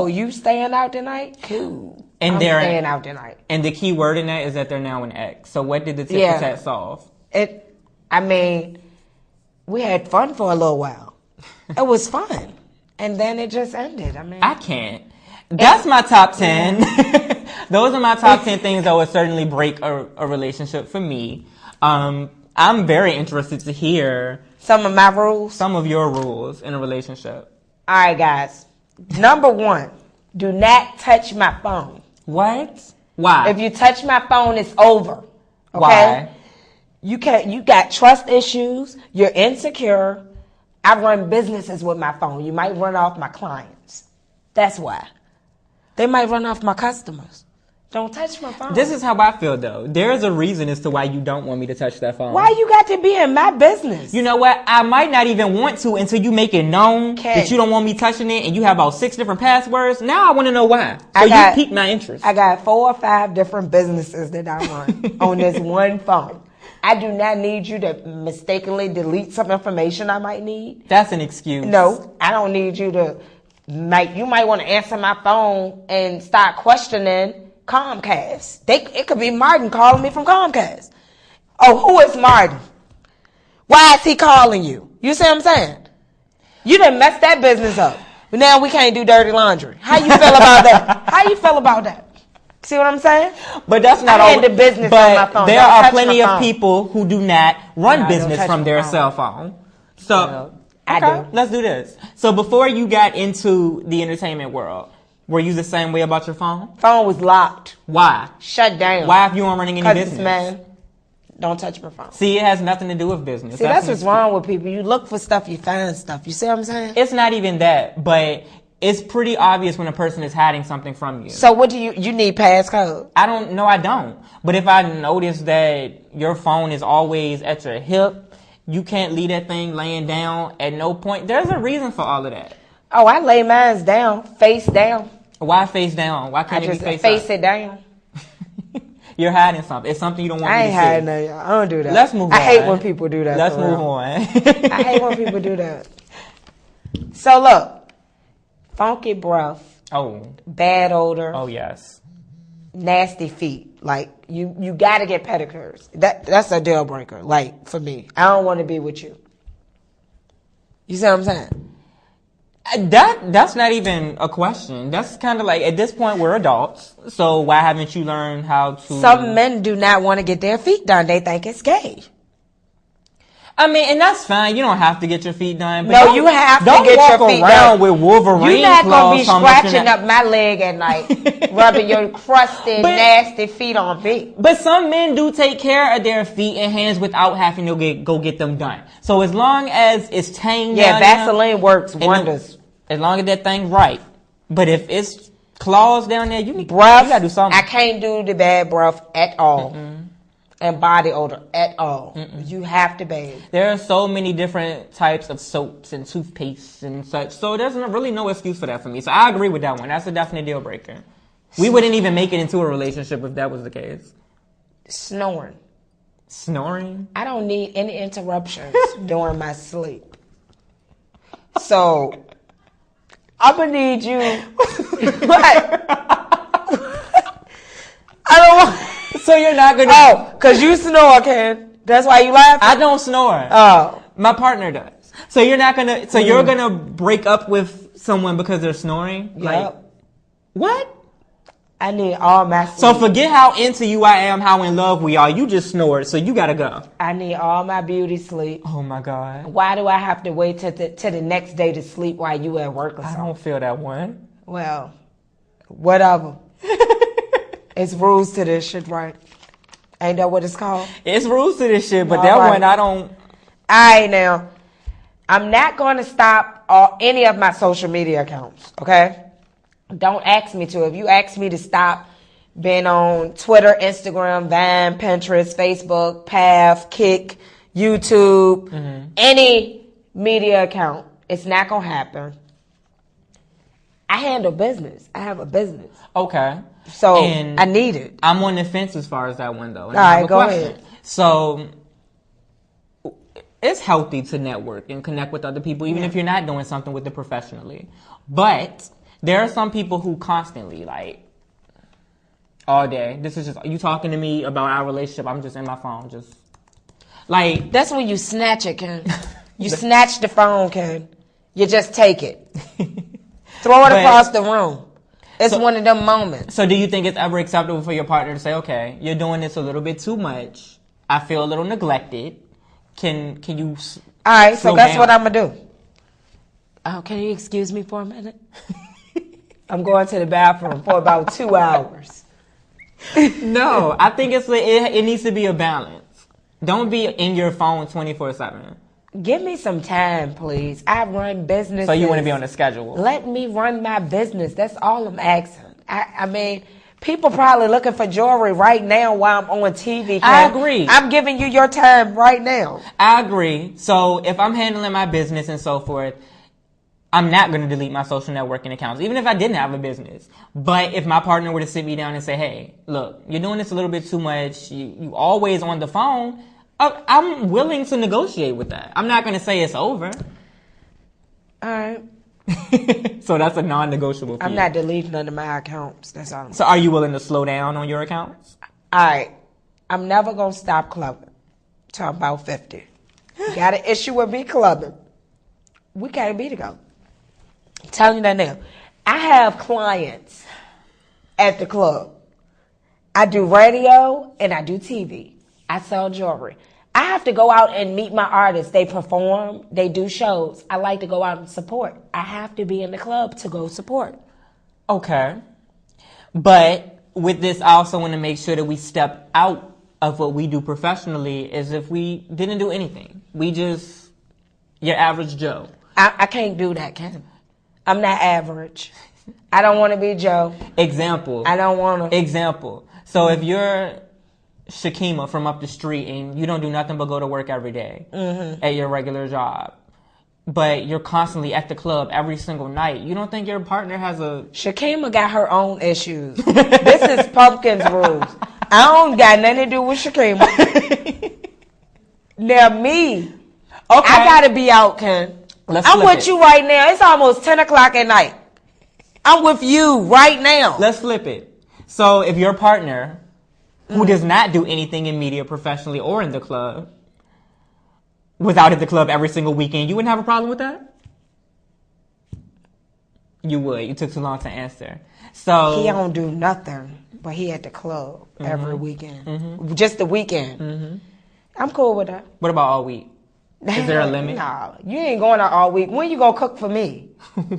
you staying out tonight? Cool. And I'm they're- staying out tonight. And the key word in that is that they're now an ex. So what did the tit Yeah. for tat solve? I mean, we had fun for a little while. It was fun. And then it just ended. I mean, I can't. That's my top 10. Those are my top 10 things that would certainly break a relationship for me. I'm very interested to hear some of my rules. some of your rules in a relationship. All right, guys. Number 1, do not touch my phone. What? Why? If you touch my phone, it's over. Okay? Why? You got trust issues. You're insecure. I run businesses with my phone. You might run off my clients. That's why. They might run off my customers. Don't touch my phone. This is how I feel, though. There's a reason as to why you don't want me to touch that phone. Why you got to be in my business? You know what? I might not even want to until you make it known Okay. that you don't want me touching it, and you have about 6 different passwords. Now I want to know why. So I you piqued my interest. I got 4 or 5 different businesses that I run on this one phone. I do not need you to mistakenly delete some information I might need. That's an excuse. No, I don't need you to. You might want to answer my phone and start questioning Comcast. It could be Martin calling me from Comcast. Oh, who is Martin? Why is he calling you? You see what I'm saying? You done messed that business up. But now we can't do dirty laundry. How you feel about that? How you feel about that? See what I'm saying? But that's not I all. handle business but on my phone. There Don't are touch plenty my of phone. people who do not run No, don't business touch from my their phone. cell phone. So, No, I okay, do. let's do this. So before you got into the entertainment world, were you the same way about your phone? Phone was locked. Why? Shut down. Why if you weren't running any Because business? man, don't touch my phone. See, it has nothing to do with business. See, that's what's wrong with people. You look for stuff, you find stuff. You see what I'm saying? It's not even that, but it's pretty obvious when a person is hiding something from you. So what do you need passcode? I don't. But if I notice that your phone is always at your hip, you can't leave that thing laying down at no point. There's a reason for all of that. Oh, I lay mine down, face down. Why face down? Why can't I it be just face up? it down. You're hiding something. It's something you don't want I me ain't to see. hiding that. I don't do that. Let's move on. I hate when people do that. Let's for move real. on. I hate when people do that. So look, funky breath, bad odor, yes. nasty feet. Like you got to get pedicures. That's a deal breaker. Like for me, I don't want to be with you. You see what I'm saying? That's not even a question. That's kind of like, at this point, we're adults. So why haven't you learned how to... Some men do not want to get their feet done. They think it's gay. I mean, and that's fine. You don't have to get your feet done. But No, you have to get your feet done. Don't walk around with Wolverine You're not going to be claws scratching up my leg and like rubbing your crusted, nasty feet on me. But some men do take care of their feet and hands without having to go get them done. So as long as it's tamed down, Vaseline works wonders. As long as that thing's right. But if it's claws down there, you breath, gotta do something. I can't do the bad breath at all. And body odor at all. You have to bathe. There are so many different types of soaps and toothpaste and such. So there's really no excuse for that for me. So I agree with that one. That's a definite deal breaker. We wouldn't even make it into a relationship if that was the case. Snoring. Snoring? I don't need any interruptions during my sleep. So I'm gonna need you. What? I don't want. So you're not gonna... Oh, because you snore, Ken. That's why you laugh? I don't snore. Oh. My partner does. So you're not gonna... So you're gonna break up with someone because they're snoring? Yep. Like, what? I need all my sleep. So forget how into you I am, how in love we are. You just snored, so you gotta go. I need all my beauty sleep. Oh my God. Why do I have to wait till the next day to sleep while you at work or something? I don't feel that one. Well, whatever. It's rules to this shit, right? Ain't that what it's called? It's rules to this shit, but that one I don't... All right, now. I'm not going to stop any of my social media accounts, okay? Don't ask me to. If you ask me to stop being on Twitter, Instagram, Vine, Pinterest, Facebook, Path, Kick, YouTube, any media account, it's not going to happen. I handle business. I have a business. Okay. So I need it. I'm on the fence as far as that one, though. All right, go ahead. So it's healthy to network and connect with other people, even if you're not doing something with it professionally. But there are some people who constantly, like, all day, this is just, you talking to me about our relationship, I'm just in my phone, just, like. That's when you snatch it, Ken. You snatch the phone, Ken. You just take it. Throw it across the room. It's one of them moments. So do you think it's ever acceptable for your partner to say, okay, you're doing this a little bit too much. I feel a little neglected. Can you All right, so that's what I'm going to do. Oh, can you excuse me for a minute? I'm going to the bathroom for about 2 hours. No, I think it needs to be a balance. Don't be in your phone 24/7. Give me some time, please. I run business. So you want to be on a schedule? Let me run my business. That's all I'm asking. I mean, people probably looking for jewelry right now while I'm on TV. I agree. I'm giving you your time right now. I agree. So if I'm handling my business and so forth, I'm not going to delete my social networking accounts, even if I didn't have a business. But if my partner were to sit me down and say, hey, look, you're doing this a little bit too much. You always on the phone. I'm willing to negotiate with that. I'm not going to say it's over. All right. So that's a non-negotiable for I'm you. not deleting none of my accounts. That's all. So are you willing to slow down on your accounts? All right. I'm never going to stop clubbing till I'm about 50. You got an issue with me clubbing. We can't be together. I'm telling you that now. I have clients at the club. I do radio and I do TV. I sell jewelry. I have to go out and meet my artists. They perform. They do shows. I like to go out and support. I have to be in the club to go support. Okay. But with this, I also want to make sure that we step out of what we do professionally as if we didn't do anything. We just, your average Joe. I can't do that, Ken. I'm not average. I don't want to be Joe. Example. I don't want to. Example. So if you're Shakima from up the street and you don't do nothing but go to work every day at your regular job, but you're constantly at the club every single night, you don't think your partner has a... Shakima got her own issues. This is Pumpkin's rules. I don't got nothing to do with Shakima. Now me, I gotta be out, Ken. I'm with you right now. It's almost 10 o'clock at night. I'm with you right now. Let's flip it. So if your partner, who does not do anything in media professionally or in the club, was out at the club every single weekend, you wouldn't have a problem with that? You would. You took too long to answer. So he don't do nothing, but he at the club every weekend. Just the weekend. I'm cool with that. What about all week? Is there a limit? Nah, you ain't going out all week. When you gonna cook for me?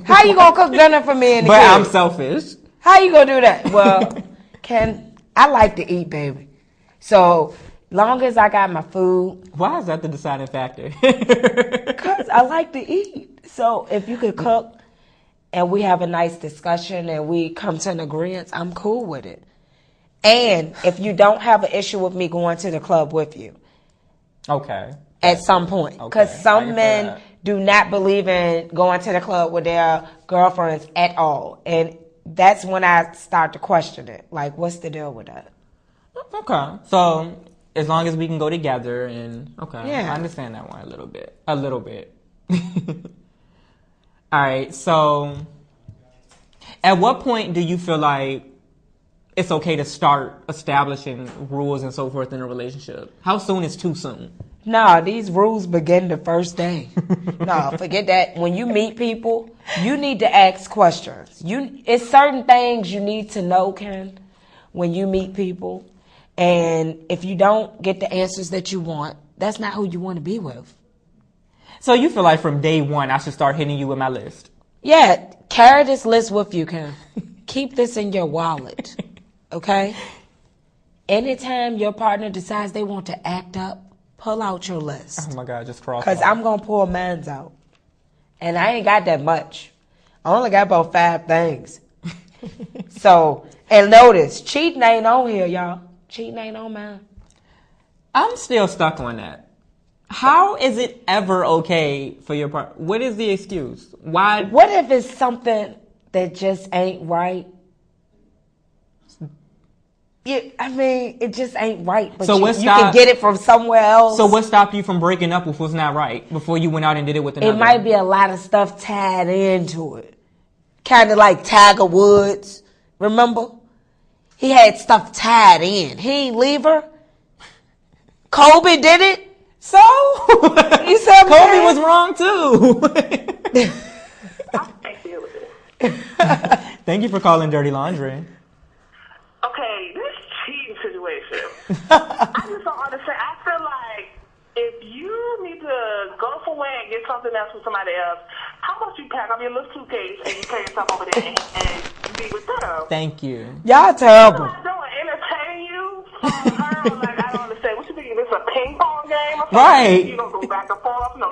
How you gonna cook dinner for me and the But kids? I'm selfish. How you gonna do that? Well, I like to eat, baby. So long as I got my food. Why is that the deciding factor? Because I like to eat. So if you could cook and we have a nice discussion and we come to an agreement, I'm cool with it. And if you don't have an issue with me going to the club with you. Okay. At some point. Because some men do not believe in going to the club with their girlfriends at all. And that's when I start to question it. Like, what's the deal with that? Okay. So, as long as we can go together and, Yeah. I understand that one a little bit. A little bit. All right. So, at what point do you feel like it's okay to start establishing rules and so forth in a relationship? How soon is too soon? No, these rules begin the first day. No, forget that. When you meet people, you need to ask questions. It's certain things you need to know, Ken, when you meet people. And if you don't get the answers that you want, that's not who you want to be with. So you feel like from day one, I should start hitting you with my list? Yeah, carry this list with you, Ken. Keep this in your wallet, okay? Anytime your partner decides they want to act up, pull out your list. Oh my God, just cross. Because I'm going to pull mine out. And I ain't got that much. I only got about 5 things. So, and notice, cheating ain't on here, y'all. Cheating ain't on mine. I'm still stuck on that. How is it ever okay for your partner? What is the excuse? Why? What if it's something that just ain't right? It just ain't right. But so you can get it from somewhere else. So what stopped you from breaking up with what's not right before you went out and did it with another? It might be a lot of stuff tied into it. Kind of like Tiger Woods. Remember? He had stuff tied in. He ain't leave her. Kobe did it. So? You said Kobe was wrong too. Thank you for calling Dirty Laundry. Okay, this cheating situation. I just don't understand. I feel like if you need to go somewhere and get something else from somebody else, how about you pack up your little suitcase and you take yourself over there and be with them? Thank you. Y'all terrible. I don't entertain you from her. Like, I don't understand. What you thinking? This is a ping pong game or something? Right. You don't go back and forth? No.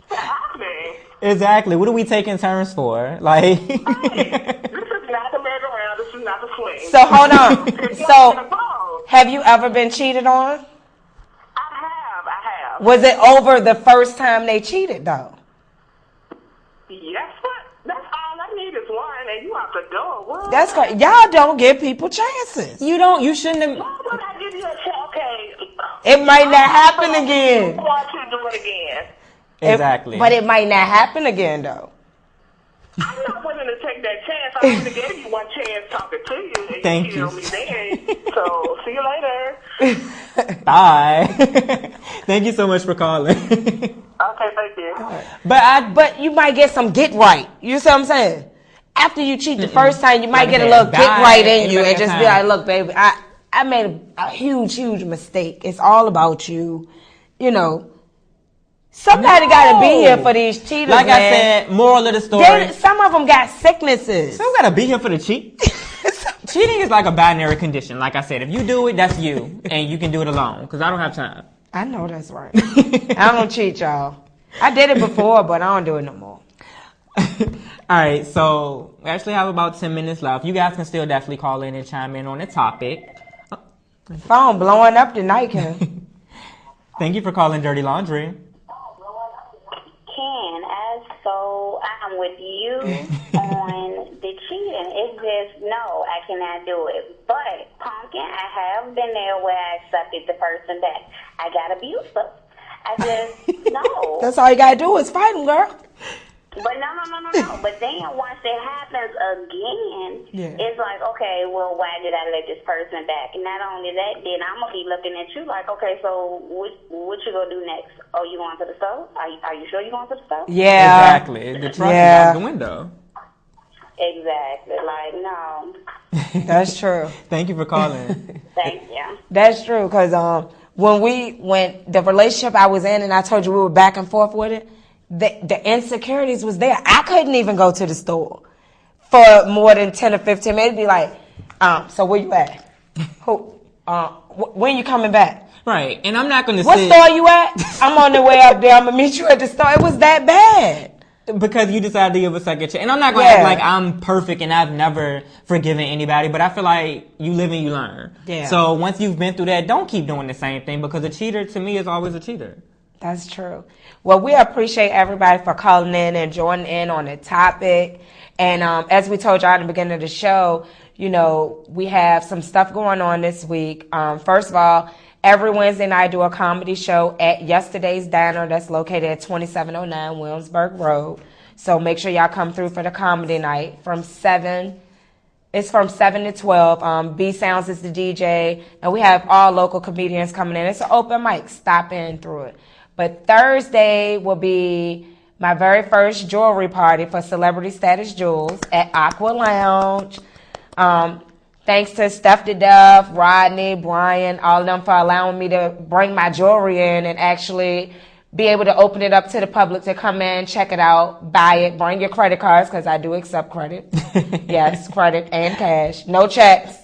What's happening? Exactly. What are we taking turns for? Like. This is not the merry-go-round. This is not the swing. So hold on. So have you ever been cheated on? I have. Was it over the first time they cheated though? Yes, but that's all I need is one, and you have to go. What? That's great. Y'all don't give people chances. You shouldn't have. Why would I give you a chance? Okay. It might not happen again. You want to do it again. Exactly. But it might not happen again though. I'm not willing to take that chance. I only gave you one chance talking to you, and Thank you killed me then. So, see you later. Bye. Thank you so much for calling. Okay, thank you. But you might get some get right. You see what I'm saying? After you cheat the first time, you might get a little get right in you and just be like, look, baby, I made a huge mistake. It's all about you. You know. Somebody got to be here for these cheaters, like man. I said, moral of the story. Some of them got sicknesses. Still got to be here for the cheat. Cheating is like a binary condition. Like I said, if you do it, that's you. And you can do it alone. Because I don't have time. I know that's right. I don't cheat, y'all. I did it before, but I don't do it no more. All right. So we actually have about 10 minutes left. You guys can still definitely call in and chime in on the topic. Phone blowing up tonight, Ken. Thank you for calling Dirty Laundry. I'm with you on the cheating. It's just, no, I cannot do it. But, Pumpkin, I have been there where I accepted the person back. I got abusive. I just, no. That's all you gotta do is fight him, girl. But no. But then once it happens again, it's like, okay, well, why did I let this person back? And not only that, then I'm going to be looking at you like, okay, so what you going to do next? Oh, you going to the store? Are you sure you going to the store? Yeah. Exactly. The trust is out the window. Exactly. Like, no. That's true. Thank you for calling. Thank you. That's true, because when the relationship I was in and I told you we were back and forth with it, the insecurities was there. I couldn't even go to the store for more than 10 or 15 minutes. It'd be like, so where you at? When you coming back? Right. And I'm not going to What store you at? I'm on the way up there. I'm going to meet you at the store. It was that bad. Because you decided to give a second chance. And I'm not going to act like I'm perfect and I've never forgiven anybody, but I feel like you live and you learn. Yeah. So once you've been through that, don't keep doing the same thing, because a cheater to me is always a cheater. That's true. Well, we appreciate everybody for calling in and joining in on the topic. And as we told y'all at the beginning of the show, you know, we have some stuff going on this week. First of all, every Wednesday night I do a comedy show at Yesterday's Diner that's located at 2709 Williamsburg Road. So make sure y'all come through for the comedy night from 7. It's from 7 to 12. B Sounds is the DJ. And we have all local comedians coming in. It's an open mic. Stop in through it. But Thursday will be my very first jewelry party for Celebrity Status Jewels at Aqua Lounge. Thanks to Steph the Dove, Rodney, Brian, all of them for allowing me to bring my jewelry in and actually be able to open it up to the public to come in, check it out, buy it, bring your credit cards, because I do accept credit. Yes, credit and cash. No checks.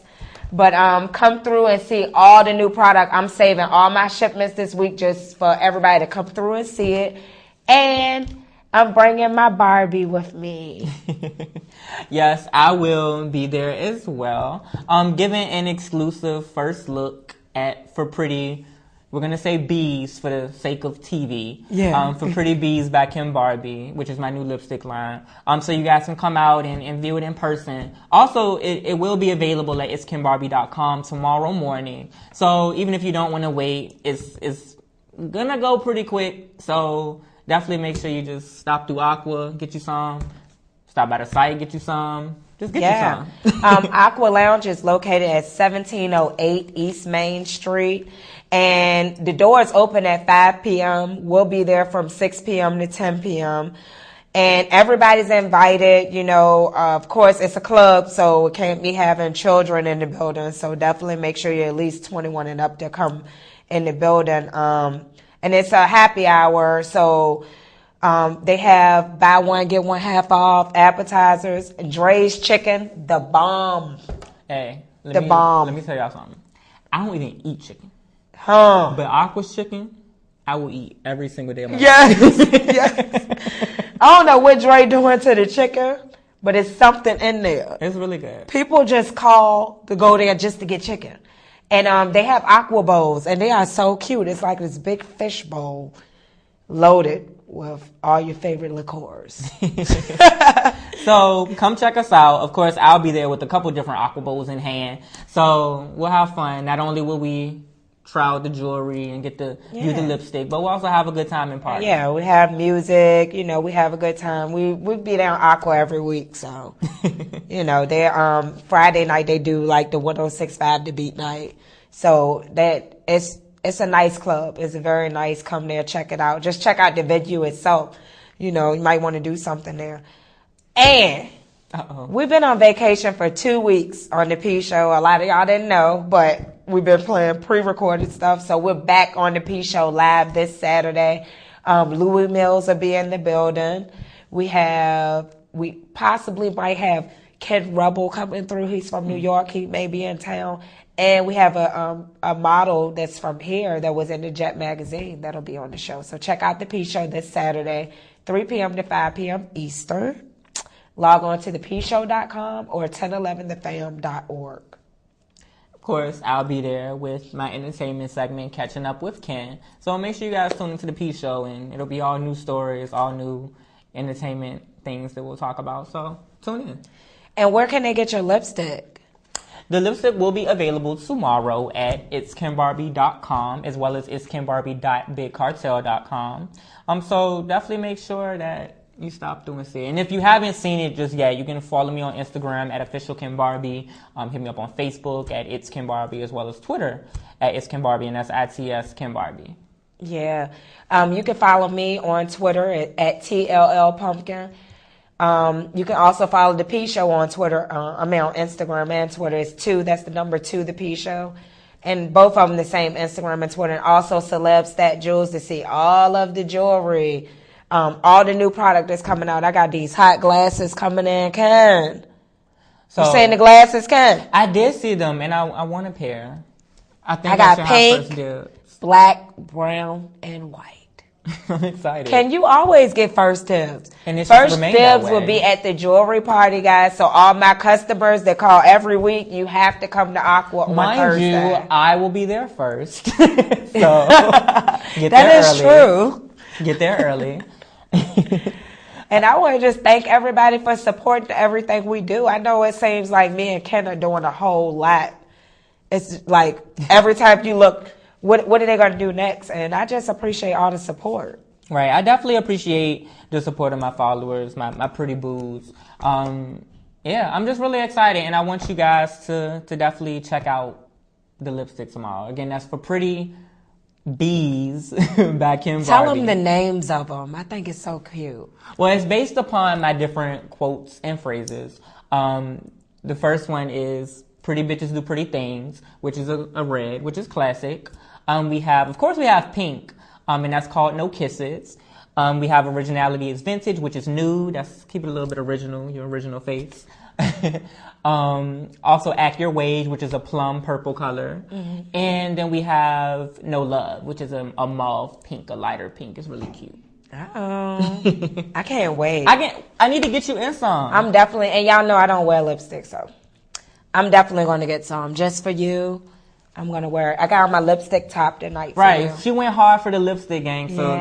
But come through and see all the new product. I'm saving all my shipments this week just for everybody to come through and see it. And I'm bringing my Barbie with me. Yes, I will be there as well. Giving an exclusive first look for Pretty, we're going to say Bees for the sake of TV. Yeah. For Pretty Bees by KenBarbie, which is my new lipstick line. So you guys can come out and view it in person. Also, it will be available at itskenbarbie.com tomorrow morning. So even if you don't want to wait, it's going to go pretty quick. So definitely make sure you just stop through Aqua, get you some. Stop by the site, get you some. Just get you some. Aqua Lounge is located at 1708 East Main Street. And the doors open at 5 p.m. We'll be there from 6 p.m. to 10 p.m. And everybody's invited. You know, of course, it's a club, so it can't be having children in the building. So definitely make sure you're at least 21 and up to come in the building. And it's a happy hour, so they have buy one, get one half off appetizers. Dre's chicken, the bomb. Hey, bomb. Let me tell y'all something. I don't even eat chicken. Huh. But Aqua's chicken, I will eat every single day of my life. Yes. I don't know what Dre doing to the chicken, but it's something in there. It's really good. People just call to go there just to get chicken. And they have aqua bowls, and they are so cute. It's like this big fish bowl loaded with all your favorite liqueurs. So come check us out. Of course, I'll be there with a couple different aqua bowls in hand. So we'll have fun. Not only will we try out the jewelry and get to view the lipstick, but we'll also have a good time and party. Yeah, we have music. You know, we have a good time. We be down Aqua every week. So, you know, they Friday night they do like the 106.5 The Beat night. So that it's a nice club. It's a very nice. Come there, check it out. Just check out the venue itself. You know, you might want to do something there. And we've been on vacation for 2 weeks on the P Show. A lot of y'all didn't know, but we've been playing pre-recorded stuff. So we're back on the P Show live this Saturday. Louis Mills will be in the building. We possibly might have Kid Rubble coming through. He's from New York. He may be in town. And we have a model that's from here that was in the Jet magazine that'll be on the show. So check out the P Show this Saturday, 3 p.m. to 5 p.m. Eastern. Log on to thepshow.com or 1011thefam.org. Of course, I'll be there with my entertainment segment, Catching Up with Ken. So make sure you guys tune into the P Show, and it'll be all new stories, all new entertainment things that we'll talk about. So tune in. And where can they get your lipstick? The lipstick will be available tomorrow at itskenbarbie.com as well as itskenbarbie.bigcartel.com. So definitely make sure that you stop doing it. And if you haven't seen it just yet, you can follow me on Instagram at official KenBarbie. Hit me up on Facebook at It's KenBarbie as well as Twitter at It's KenBarbie, and that's ITS KenBarbie. Yeah. You can follow me on Twitter at TLL Pumpkin. You can also follow the P Show on Twitter. On Instagram and Twitter. It's 2. That's the number 2, the P Show. And both of them the same, Instagram and Twitter. And also Celeb Stat Jewels to see all of the jewelry. All the new product that's coming out. I got these hot glasses coming in, Ken. So, you saying the glasses, Ken? I did see them, and I want a pair. I think I got pink, black, brown, and white. I'm excited. Can you always get first dibs? And first dibs will be at the jewelry party, guys. So all my customers that call every week, you have to come to Aqua on Thursday. Mind you, I will be there first. So get there early. That is true. Get there early. And I want to just thank everybody for supporting everything we do. I know it seems like me and Ken are doing a whole lot. It's like every time you look, what are they going to do next? And I just appreciate all the support. Right. I definitely appreciate the support of my followers, my pretty boos. Yeah, I'm just really excited. And I want you guys to definitely check out the lipstick tomorrow. Again, that's for Pretty Bees by KenBarbie. Tell them the names of them. I think it's so cute. Well, it's based upon my different quotes and phrases. The first one is Pretty Bitches Do Pretty Things, which is a red, which is classic. We have pink, and that's called No Kisses. We have Originality is Vintage, which is nude. That's keep it a little bit original, your original face. Also Act Your Wage, which is a plum purple color. Mm-hmm. And then we have No Love, which is a mauve pink, a lighter pink. It's really cute. Uh-oh. I can't wait. I need to get you in some. I'm definitely, and y'all know I don't wear lipstick, so I'm definitely going to get some just for you. I'm going to wear it. I got my lipstick top tonight. Right. She went hard for the lipstick gang, so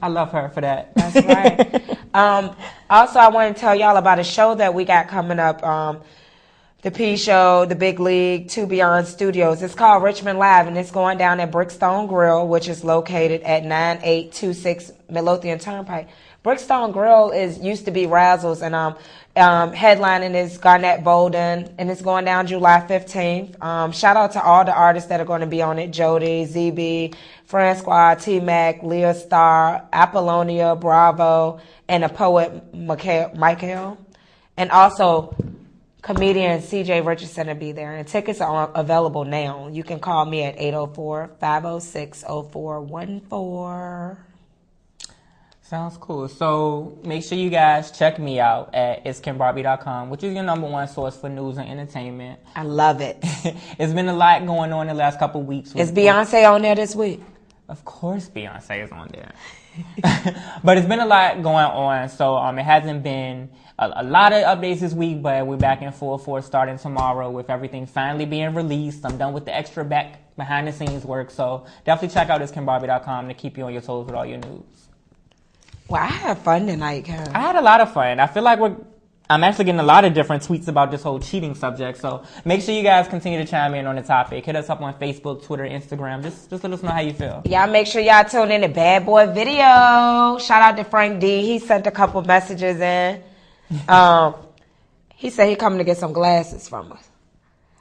I love her for that. That's right. Also, I want to tell y'all about a show that we got coming up. The P Show, the Big League, 2 Beyond Studios. It's called Richmond Live, and it's going down at Brickstone Grill, which is located at 9826 Midlothian Turnpike. Brickstone Grill used to be Razzles, and headlining is Garnett Bolden, and it's going down July 15th. Shout out to all the artists that are going to be on it: Jody, ZB, Francois, T-Mac, Leah Starr, Apollonia, Bravo, and a poet, Michael. And also, comedian CJ Richardson will be there. And tickets are available now. You can call me at 804-506-0414. Sounds cool. So make sure you guys check me out at itskenbarbie.com, which is your #1 source for news and entertainment. I love it. It's been a lot going on the last couple of weeks. Is Beyonce on there this week? Of course Beyonce is on there. But it's been a lot going on, so it hasn't been a lot of updates this week, but we're back in full force starting tomorrow with everything finally being released. I'm done with the extra behind the scenes work, so definitely check out itskenbarbie.com to keep you on your toes with all your news. Well, I had fun tonight, Ken. I had a lot of fun. I feel like I'm actually getting a lot of different tweets about this whole cheating subject, so make sure you guys continue to chime in on the topic. Hit us up on Facebook, Twitter, Instagram. Just let us know how you feel. Y'all make sure y'all tune in to Bad Boy Video. Shout out to Frank D. He sent a couple messages in. He said he coming to get some glasses from us.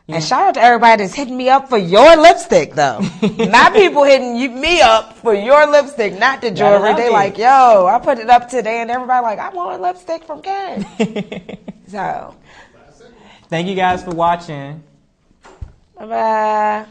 Yeah. And shout out to everybody that's hitting me up for your lipstick, though. Not people hitting me up for your lipstick, not the jewelry. They like, yo, I put it up today, and everybody like, I want a lipstick from Ken. So, thank you guys for watching. Bye-bye.